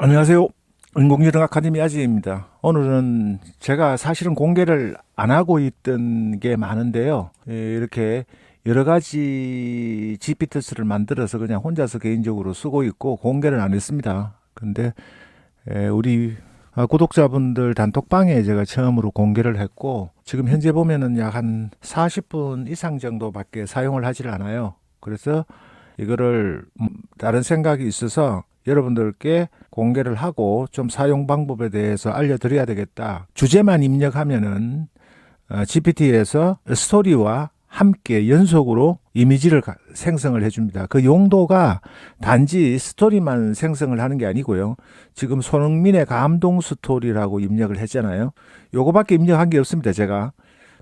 안녕하세요. 인공지능 아카데미 아지입니다. 오늘은 제가 사실은 공개를 안 하고 있던 게 많은데요. 이렇게 여러 가지 GPT를 만들어서 그냥 혼자서 개인적으로 쓰고 있고 공개를 안 했습니다. 근데 우리 구독자분들 단톡방에 제가 처음으로 공개를 했고 지금 현재 보면은 약 한 40분 이상 정도밖에 사용을 하질 않아요. 그래서 이거를 다른 생각이 있어서 여러분들께 공개를 하고 좀 사용 방법에 대해서 알려드려야 되겠다. 주제만 입력하면은 GPT에서 스토리와 함께 연속으로 이미지를 생성을 해줍니다. 그 용도가 단지 스토리만 생성을 하는 게 아니고요. 지금 손흥민의 감동 스토리라고 입력을 했잖아요. 요거밖에 입력한 게 없습니다. 제가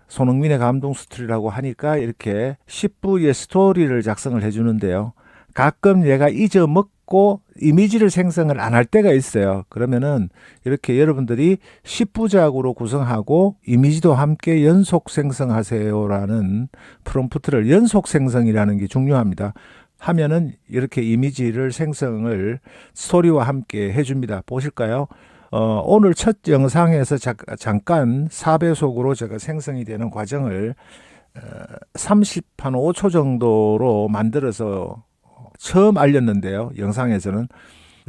손흥민의 감동 스토리라고 하니까 이렇게 10부의 스토리를 작성을 해주는데요. 가끔 얘가 잊어먹고 이미지를 생성을 안 할 때가 있어요. 그러면은 이렇게 여러분들이 10부작으로 구성하고 이미지도 함께 연속 생성하세요라는 프롬프트를 연속 생성이라는 게 중요합니다. 하면은 이렇게 이미지를 생성을 스토리와 함께 해줍니다. 보실까요? 오늘 첫 영상에서 잠깐 4배속으로 제가 생성이 되는 과정을 5초 정도로 만들어서 처음 알렸는데요. 영상에서는.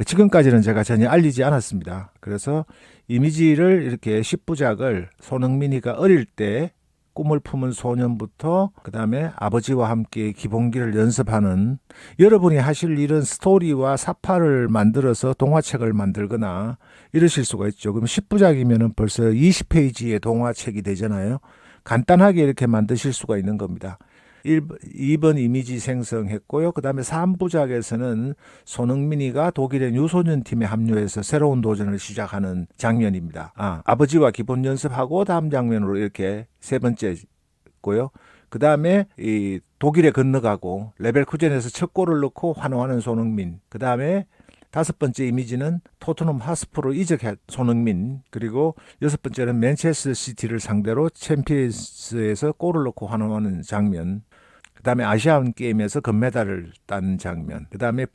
지금까지는 제가 전혀 알리지 않았습니다. 그래서 이미지를 이렇게 10부작을 손흥민이가 어릴 때 꿈을 품은 소년부터 그 다음에 아버지와 함께 기본기를 연습하는 여러분이 하실 일은 스토리와 사파를 만들어서 동화책을 만들거나 이러실 수가 있죠. 그럼 10부작이면 벌써 20페이지의 동화책이 되잖아요. 간단하게 이렇게 만드실 수가 있는 겁니다. 2번 이미지 생성했고요. 그 다음에 3부작에서는 손흥민이가 독일의 유소년 팀에 합류해서 새로운 도전을 시작하는 장면입니다. 아버지와 기본 연습하고 다음 장면으로 이렇게 세 번째고요. 그 다음에 이 독일에 건너가고 레벨쿠젠에서 첫 골을 넣고 환호하는 손흥민. 그 다음에 5번째 이미지는 토트넘 하스퍼로 이적한 손흥민. 그리고 6번째는 맨체스터 시티를 상대로 챔피언스에서 골을 넣고 환호하는 장면. 그 다음에 아시안 게임에서 금메달을 딴 장면. 그 다음에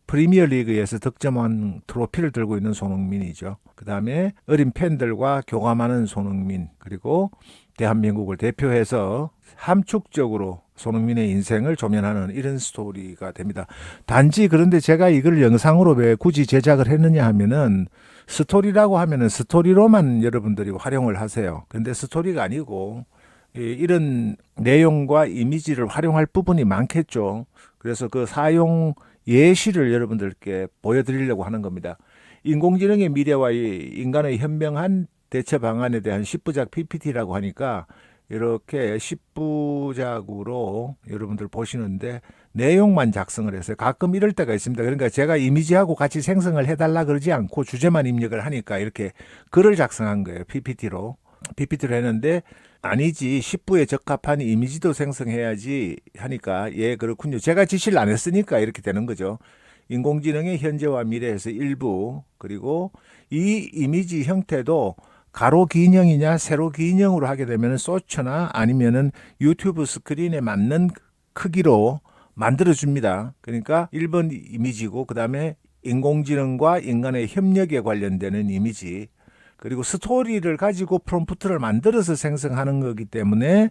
프리미어리그에서 득점한 트로피를 들고 있는 손흥민이죠. 그 다음에 어린 팬들과 교감하는 손흥민. 그리고 대한민국을 대표해서 함축적으로 손흥민의 인생을 조명하는 이런 스토리가 됩니다. 단지 그런데 제가 이걸 영상으로 왜 굳이 제작을 했느냐 하면은 스토리라고 하면은 스토리로만 여러분들이 활용을 하세요. 근데 스토리가 아니고 이런 내용과 이미지를 활용할 부분이 많겠죠. 그래서 그 사용 예시를 여러분들께 보여드리려고 하는 겁니다. 인공지능의 미래와 인간의 현명한 대처 방안에 대한 10부작 PPT라고 하니까 이렇게 10부작으로 여러분들 보시는데 내용만 작성을 했어요. 가끔 이럴 때가 있습니다. 그러니까 제가 이미지하고 같이 생성을 해달라 그러지 않고 주제만 입력을 하니까 이렇게 글을 작성한 거예요. PPT로 했는데 아니지 10부에 적합한 이미지도 생성해야지 하니까 예 그렇군요. 제가 지시를 안 했으니까 이렇게 되는 거죠. 인공지능의 현재와 미래에서 일부 그리고 이 이미지 형태도 가로 기인형이냐 세로 기인형으로 하게 되면 소처나 아니면은 유튜브 스크린에 맞는 크기로 만들어 줍니다. 그러니까 1번 이미지고 그다음에 인공지능과 인간의 협력에 관련되는 이미지 그리고 스토리를 가지고 프롬프트를 만들어서 생성하는 거기 때문에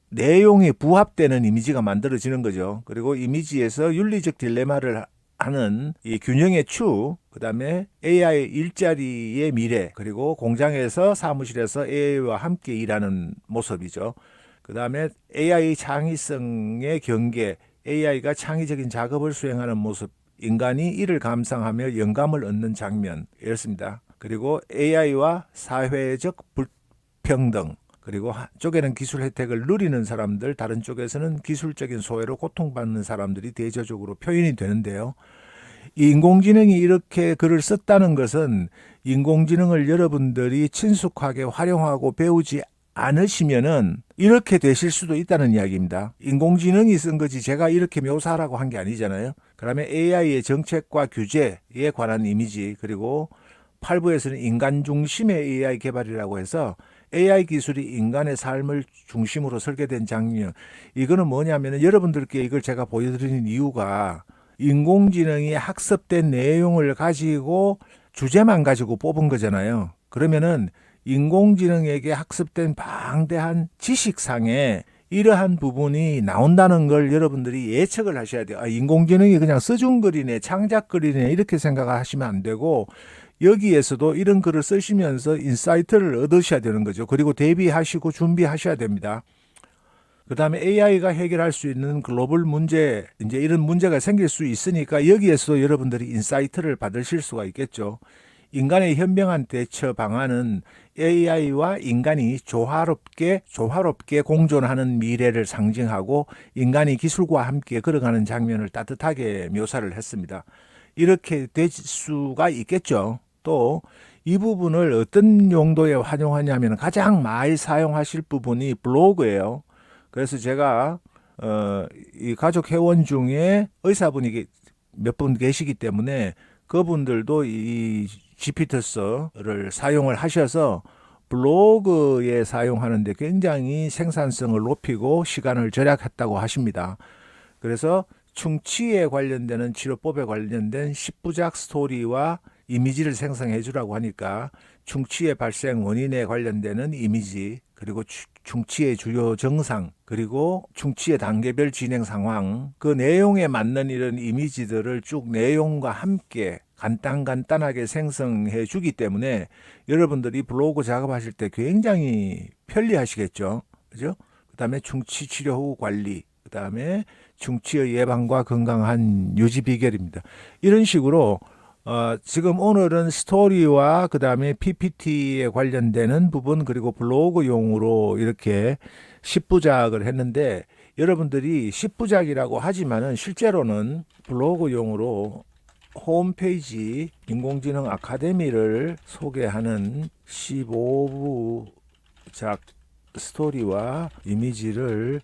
내용이 부합되는 이미지가 만들어지는 거죠. 그리고 이미지에서 윤리적 딜레마를 하는 이 균형의 추, 그 다음에 AI 일자리의 미래, 그리고 공장에서 사무실에서 AI와 함께 일하는 모습이죠. 그 다음에 AI 창의성의 경계, AI가 창의적인 작업을 수행하는 모습, 인간이 이를 감상하며 영감을 얻는 장면, 이렇습니다. 그리고 AI와 사회적 불평등, 그리고 한쪽에는 기술 혜택을 누리는 사람들, 다른 쪽에서는 기술적인 소외로 고통받는 사람들이 대조적으로 표현이 되는데요. 이 인공지능이 이렇게 글을 썼다는 것은 인공지능을 여러분들이 친숙하게 활용하고 배우지 않으시면은 이렇게 되실 수도 있다는 이야기입니다. 인공지능이 쓴 거지 제가 이렇게 묘사하라고 한 게 아니잖아요. 그러면 AI의 정책과 규제에 관한 이미지 그리고 8부에서는 인간 중심의 AI 개발이라고 해서 AI 기술이 인간의 삶을 중심으로 설계된 장면. 이거는 뭐냐면 여러분들께 이걸 제가 보여드리는 이유가 인공지능이 학습된 내용을 가지고 주제만 가지고 뽑은 거잖아요. 그러면은 인공지능에게 학습된 방대한 지식상에 이러한 부분이 나온다는 걸 여러분들이 예측을 하셔야 돼요. 인공지능이 그냥 써준글이네, 창작글이네 이렇게 생각하시면 안 되고 여기에서도 이런 글을 쓰시면서 인사이트를 얻으셔야 되는 거죠. 그리고 대비하시고 준비하셔야 됩니다. 그 다음에 AI가 해결할 수 있는 글로벌 문제, 이제 이런 문제가 생길 수 있으니까 여기에서도 여러분들이 인사이트를 받으실 수가 있겠죠. 인간의 현명한 대처 방안은 AI와 인간이 조화롭게 공존하는 미래를 상징하고 인간이 기술과 함께 걸어가는 장면을 따뜻하게 묘사를 했습니다. 이렇게 될 수가 있겠죠. 또 이 부분을 어떤 용도에 활용하냐면 가장 많이 사용하실 부분이 블로그예요. 그래서 제가 이 가족 회원 중에 의사분이 몇 분 계시기 때문에 그분들도 이 GPT를 사용을 하셔서 블로그에 사용하는데 굉장히 생산성을 높이고 시간을 절약했다고 하십니다. 그래서 충치에 관련되는 치료법에 관련된 10부작 스토리와 이미지를 생성해 주라고 하니까 충치의 발생 원인에 관련되는 이미지, 그리고 충치의 주요 증상, 그리고 충치의 단계별 진행 상황, 그 내용에 맞는 이런 이미지들을 쭉 내용과 함께 간단하게 생성해 주기 때문에 여러분들이 블로그 작업하실 때 굉장히 편리하시겠죠. 그죠? 그 다음에 충치 치료 후 관리, 그 다음에 충치의 예방과 건강한 유지 비결입니다. 이런 식으로 지금 오늘은 스토리와 그 다음에 PPT에 관련되는 부분 그리고 블로그용으로 이렇게 10부작을 했는데 여러분들이 10부작이라고 하지만은 실제로는 블로그용으로 홈페이지 인공지능 아카데미를 소개하는 15부작 스토리와 이미지를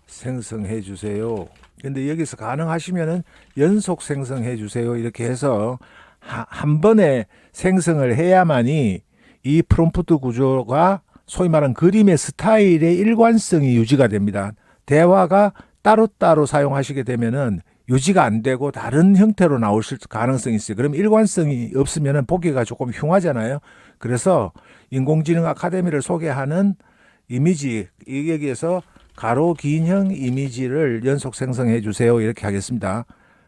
생성해 주세요. 근데 여기서 가능하시면은 연속 생성해 주세요. 이렇게 해서 한 번에 생성을 해야만이 이 프롬프트 구조가 소위 말하는 그림의 스타일의 일관성이 유지가 됩니다. 대화가 따로따로 사용하시게 되면은 유지가 안 되고 다른 형태로 나오실 가능성이 있어요. 그럼 일관성이 없으면은 보기가 조금 흉하잖아요. 그래서 인공지능 아카데미를 소개하는 이미지, 여기에서 가로 긴형 이미지를 연속 생성해 주세요. 이렇게 하겠습니다.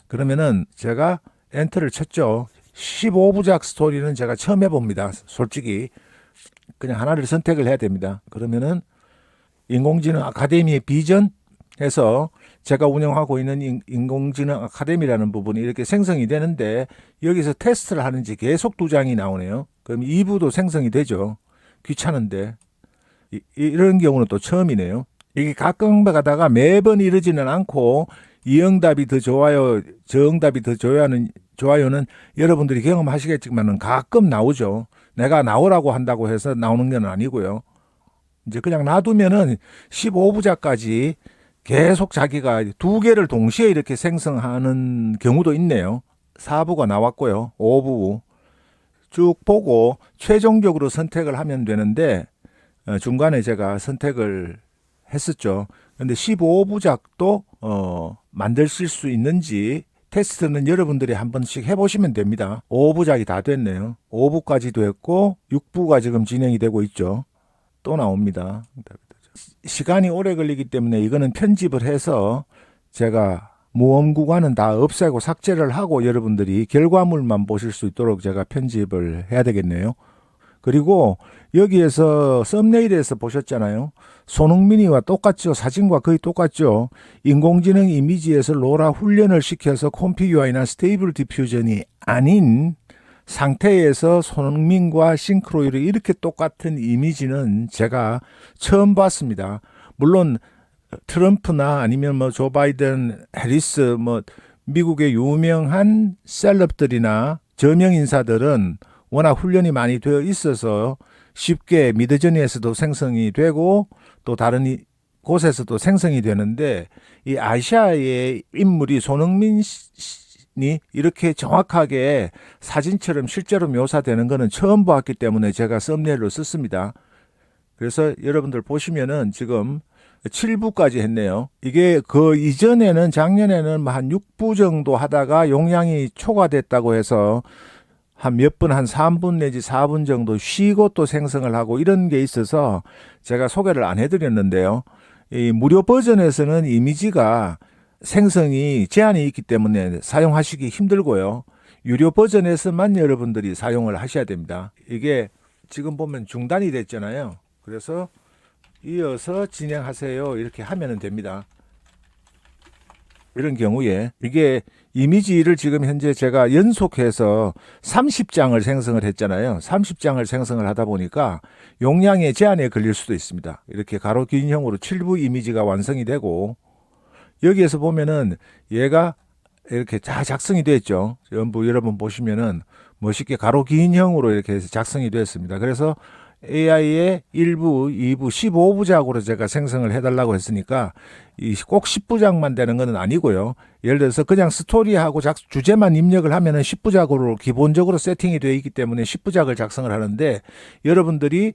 그러면은 제가 엔터를 쳤죠. 15부작 스토리는 제가 처음 해봅니다. 솔직히 그냥 하나를 선택을 해야 됩니다. 그러면은 인공지능 아카데미의 비전 해서 제가 운영하고 있는 인공지능 아카데미라는 부분이 이렇게 생성이 되는데 여기서 테스트를 하는지 계속 2장이 나오네요. 그럼 2부도 생성이 되죠. 귀찮은데 이런 경우는 또 처음이네요. 이게 가끔 가다가 매번 이러지는 않고 이 응답이 더 좋아요, 저 응답이 더 좋아요는 여러분들이 경험하시겠지만은 가끔 나오죠. 내가 나오라고 한다고 해서 나오는 건 아니고요. 이제 그냥 놔두면은 15부작까지 계속 자기가 2개를 동시에 이렇게 생성하는 경우도 있네요. 4부가 나왔고요. 5부 쭉 보고 최종적으로 선택을 하면 되는데 중간에 제가 선택을 했었죠. 근데 15부작도 만드실 수 있는지 테스트는 여러분들이 한 번씩 해보시면 됩니다. 5부작이 다 됐네요. 5부까지도 했고 6부가 지금 진행이 되고 있죠. 또 나옵니다. 시간이 오래 걸리기 때문에 이거는 편집을 해서 제가 모험 구간은 다 없애고 삭제를 하고 여러분들이 결과물만 보실 수 있도록 제가 편집을 해야 되겠네요. 그리고 여기에서 썸네일에서 보셨잖아요. 손흥민이와 똑같죠. 사진과 거의 똑같죠. 인공지능 이미지에서 로라 훈련을 시켜서 콤피규어이나 스테이블 디퓨전이 아닌 상태에서 손흥민과 싱크로율이 이렇게 똑같은 이미지는 제가 처음 봤습니다. 물론 트럼프나 아니면 뭐 조 바이든, 해리스, 뭐 미국의 유명한 셀럽들이나 저명 인사들은 워낙 훈련이 많이 되어 있어서 쉽게 미드저니에서도 생성이 되고 또 다른 곳에서도 생성이 되는데 이 아시아의 인물이 손흥민이 이렇게 정확하게 사진처럼 실제로 묘사되는 것은 처음 보았기 때문에 제가 썸네일로 썼습니다. 그래서 여러분들 보시면은 지금 7부까지 했네요. 이게 그 이전에는 작년에는 한 6부 정도 하다가 용량이 초과됐다고 해서 한 몇 분, 한 3분 내지 4분 정도 쉬고 또 생성을 하고 이런 게 있어서 제가 소개를 안 해드렸는데요. 이 무료 버전에서는 이미지가 생성이 제한이 있기 때문에 사용하시기 힘들고요. 유료 버전에서만 여러분들이 사용을 하셔야 됩니다. 이게 지금 보면 중단이 됐잖아요. 그래서 이어서 진행하세요. 이렇게 하면 됩니다. 이런 경우에 이게 이미지를 지금 현재 제가 연속해서 30장을 생성을 했잖아요. 30장을 생성을 하다 보니까 용량의 제한에 걸릴 수도 있습니다. 이렇게 가로 긴 형으로 7부 이미지가 완성이 되고 여기에서 보면은 얘가 이렇게 다 작성이 됐죠. 전부 여러분 보시면은 멋있게 가로 긴 형으로 이렇게 해서 작성이 됐습니다. 그래서 AI의 1부, 2부, 15부작으로 제가 생성을 해달라고 했으니까 꼭 10부작만 되는 건 아니고요. 예를 들어서 그냥 스토리하고 주제만 입력을 하면은 10부작으로 기본적으로 세팅이 되어 있기 때문에 10부작을 작성을 하는데 여러분들이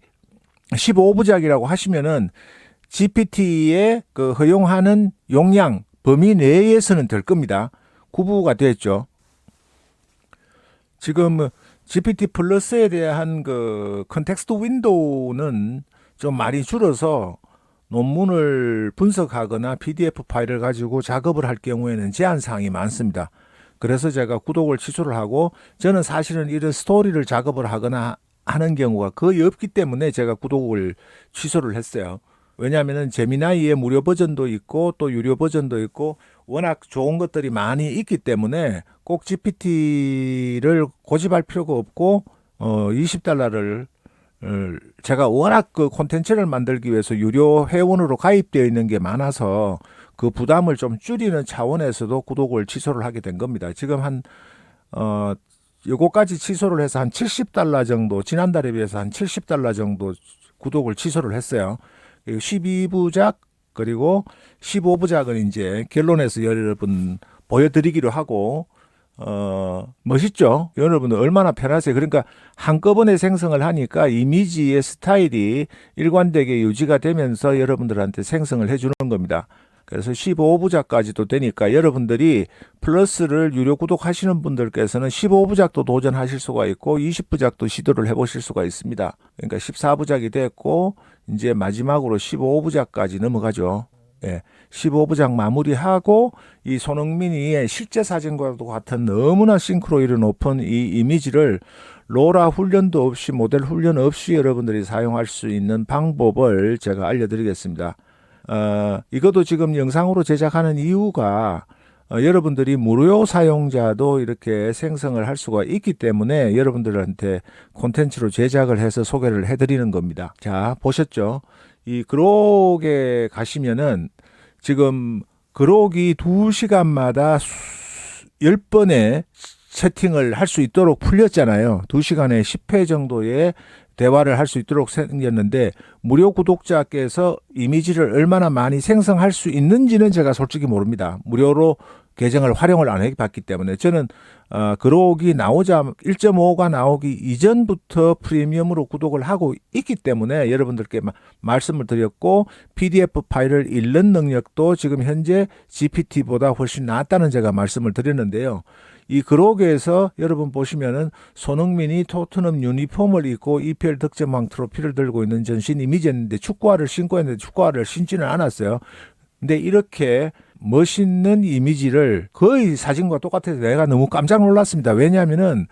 15부작이라고 하시면은 GPT에 그 허용하는 용량 범위 내에서는 될 겁니다. 9부가 됐죠. 지금 GPT 플러스에 대한 그 컨텍스트 윈도우는 좀 많이 줄어서 논문을 분석하거나 PDF 파일을 가지고 작업을 할 경우에는 제한 사항이 많습니다. 그래서 제가 구독을 취소를 하고 저는 사실은 이런 스토리를 작업을 하거나 하는 경우가 거의 없기 때문에 제가 구독을 취소를 했어요. 왜냐하면 제미나이의 무료 버전도 있고 또 유료 버전도 있고 워낙 좋은 것들이 많이 있기 때문에 꼭 GPT를 고집할 필요가 없고 $20를 제가 워낙 그 콘텐츠를 만들기 위해서 유료 회원으로 가입되어 있는 게 많아서 그 부담을 좀 줄이는 차원에서도 구독을 취소를 하게 된 겁니다. 지금 요거까지 취소를 해서 한 $70 정도, 지난달에 비해서 한 $70 정도 구독을 취소를 했어요. 12부작 그리고 15부작은 이제 결론에서 여러분 보여드리기로 하고 멋있죠? 여러분들 얼마나 편하세요? 그러니까 한꺼번에 생성을 하니까 이미지의 스타일이 일관되게 유지가 되면서 여러분들한테 생성을 해주는 겁니다. 그래서 15부작까지도 되니까 여러분들이 플러스를 유료 구독하시는 분들께서는 15부작도 도전하실 수가 있고 20부작도 시도를 해보실 수가 있습니다. 그러니까 14부작이 됐고 이제 마지막으로 15부작까지 넘어가죠. 예, 15부작 마무리하고 이 손흥민이의 실제 사진과도 같은 너무나 싱크로율이 높은 이 이미지를 로라 훈련도 없이 모델 훈련 없이 여러분들이 사용할 수 있는 방법을 제가 알려드리겠습니다. 이것도 지금 영상으로 제작하는 이유가 여러분들이 무료 사용자도 이렇게 생성을 할 수가 있기 때문에 여러분들한테 콘텐츠로 제작을 해서 소개를 해드리는 겁니다. 자, 보셨죠? 이 그록에 가시면은 지금 그록이 2시간마다 10번의 채팅을 할 수 있도록 풀렸잖아요. 2시간에 10회 정도의 대화를 할 수 있도록 생겼는데 무료 구독자께서 이미지를 얼마나 많이 생성할 수 있는지는 제가 솔직히 모릅니다. 무료로 계정을 활용을 안 해봤기 때문에 저는 그록이 나오자 1.5가 나오기 이전부터 프리미엄으로 구독을 하고 있기 때문에 여러분들께 말씀을 드렸고 PDF 파일을 읽는 능력도 지금 현재 GPT보다 훨씬 낫다는 제가 말씀을 드렸는데요. 이 그록에서 여러분 보시면은 손흥민이 토트넘 유니폼을 입고 EPL 득점왕 트로피를 들고 있는 전신 이미지였는데 축구화를 신고 했는데 축구화를 신지는 않았어요. 근데 이렇게 멋있는 이미지를 거의 사진과 똑같아서 내가 너무 깜짝 놀랐습니다. 왜냐하면은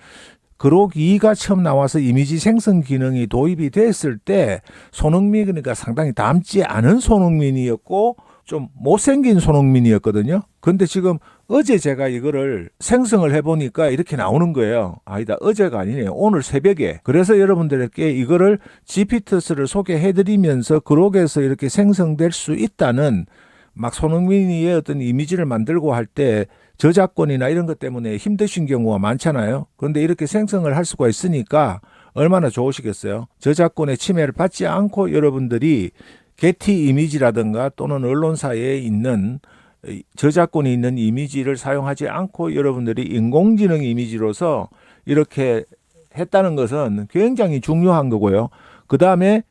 그록 2가 처음 나와서 이미지 생성 기능이 도입이 됐을 때 손흥민이 그러니까 상당히 닮지 않은 손흥민이었고 좀 못생긴 손흥민이었거든요. 근데 지금 어제 제가 이거를 생성을 해보니까 이렇게 나오는 거예요. 아니다, 어제가 아니네요. 오늘 새벽에. 그래서 여러분들에게 이거를 GPT를 소개해드리면서 그록에서 이렇게 생성될 수 있다는 막 손흥민의 어떤 이미지를 만들고 할 때 저작권이나 이런 것 때문에 힘드신 경우가 많잖아요. 그런데 이렇게 생성을 할 수가 있으니까 얼마나 좋으시겠어요. 저작권의 침해를 받지 않고 여러분들이 게티 이미지라든가 또는 언론사에 있는 저작권이 있는 이미지를 사용하지 않고 여러분들이 인공지능 이미지로서 이렇게 했다는 것은 굉장히 중요한 거고요. 그 다음에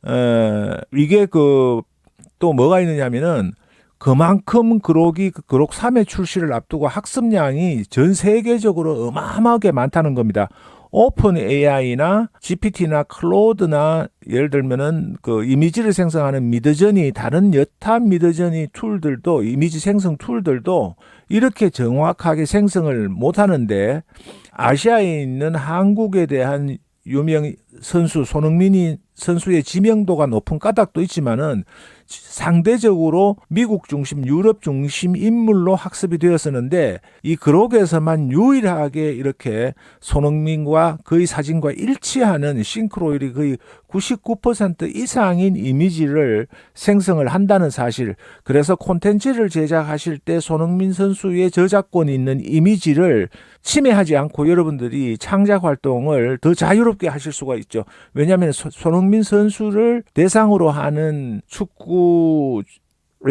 이게 또 뭐가 있느냐면은 그만큼 그록 3회 출시를 앞두고 학습량이 전 세계적으로 어마어마하게 많다는 겁니다. 오픈 AI나 GPT나 클로드나 예를 들면은 그 이미지를 생성하는 미드저니, 다른 여타 미드저니 툴들도, 이미지 생성 툴들도 이렇게 정확하게 생성을 못 하는데, 아시아에 있는 한국에 대한 유명 선수, 손흥민 선수의 지명도가 높은 까닭도 있지만은 상대적으로 미국 중심, 유럽 중심 인물로 학습이 되었었는데, 이 그록에서만 유일하게 이렇게 손흥민과 거의 사진과 일치하는 싱크로율이 거의 99% 이상인 이미지를 생성을 한다는 사실. 그래서 콘텐츠를 제작하실 때 손흥민 선수의 저작권이 있는 이미지를 침해하지 않고 여러분들이 창작 활동을 더 자유롭게 하실 수가 있죠. 왜냐하면 손흥민 선수를 대상으로 하는 축구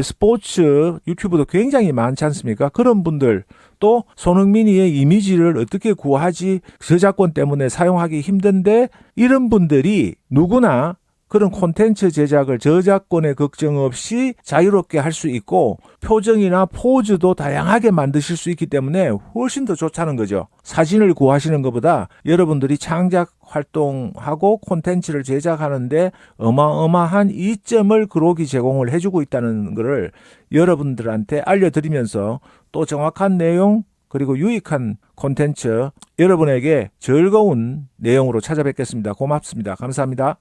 스포츠 유튜브도 굉장히 많지 않습니까? 그런 분들, 또 손흥민이의 이미지를 어떻게 구하지, 저작권 때문에 사용하기 힘든데, 이런 분들이 누구나 그런 콘텐츠 제작을 저작권의 걱정 없이 자유롭게 할 수 있고, 표정이나 포즈도 다양하게 만드실 수 있기 때문에 훨씬 더 좋다는 거죠. 사진을 구하시는 것보다 여러분들이 창작 활동하고 콘텐츠를 제작하는데 어마어마한 이점을 그록이 제공을 해주고 있다는 것을 여러분들한테 알려드리면서, 또 정확한 내용 그리고 유익한 콘텐츠 여러분에게 즐거운 내용으로 찾아뵙겠습니다. 고맙습니다. 감사합니다.